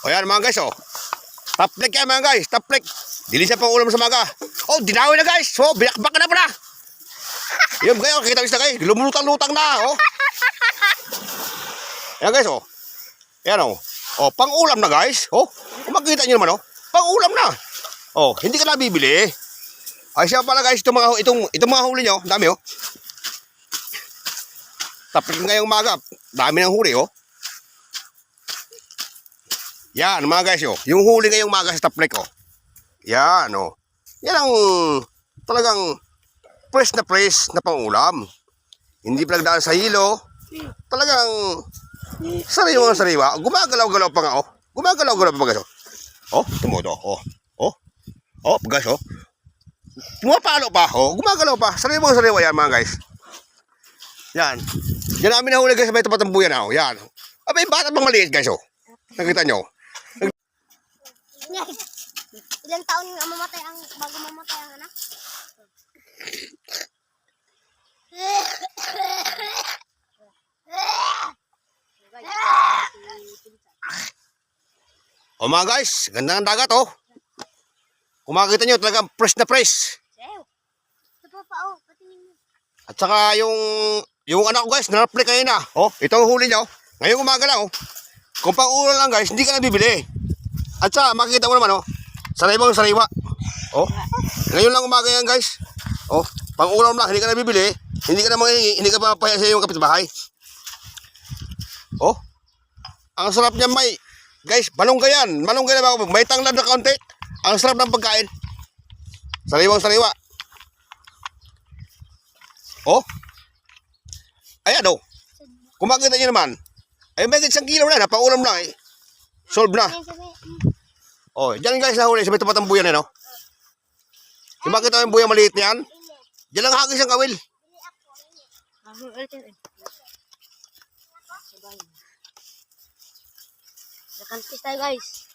O yan mga guys, oh. Top leg yan mga guys, top leg. Dili siya pang ulam sa maga. Oh, dinawi na guys. Oh, binakbak na pala. Yan guys, kita guys na guys. Lumulutang-lutang na, oh. Yan guys, oh. Yan, oh. Oh, pang ulam na guys. Oh, kung makikita nyo naman, oh. Pang ulam na. Oh, hindi ka na bibili. Ay siya pala guys, itong mga huli nyo, dami, oh. Tapos ngayong maga, dami ng huli, oh. Yan, mga guys, oh. Yung huli ngayong maga sa top lake, oh. Yan, oh. Yan ang talagang fresh na pang-ulam. Hindi pinagdaan sa hilo. Talagang sariwa. Gumagalaw-galaw pa nga, oh. Gumagalaw-galaw pa, guys, oh. Oh, tumudo, oh. Oh. Oh, guys, oh. Pumapalo pa, oh. Gumagalaw pa. Sariwa yan, mga guys. Yan. Yan namin nahuli guys sa may tapat ng buyan, oh. Yan. Abay, bata pang maliit, guys, oh. Nakita nyo? Ilang taon nga mamatay bago mamatay ang anak? O mga guys, ganda ng dagat, oh. Kung makikita nyo, talagang fresh na fresh. At saka yung anak ko guys, na-play kayo na. Oh, ito ang huli nyo. Ngayong umaga lang, oh. Kung pang ulam lang guys, hindi ka na bibili. At saka makikita mo naman, oh. Sariwa. Oh. Ngayon lang umaga yan guys. Oh, pang ulam lang, hindi ka na bibili. Hindi ka na manghihingi, hindi ka pa papaya sa iyong kapitbahay. Oh. Ang sarap niya guys, malunggay yan. Malunggay na ba? May tanglad na kaunti. Ang sarap ng pagkain. Sariwang-sariwa. Oh. Ayan, oh. Kung makikita nyo naman, ay may isang kilo na, napaulam lang eh. Solve na. Oh, dyan guys nahuli, sa may tapat ng buyan eh, no? Kung makikita yung buyan maliit niyan, dyan lang hagis ang kawil. Nakantis tayo guys.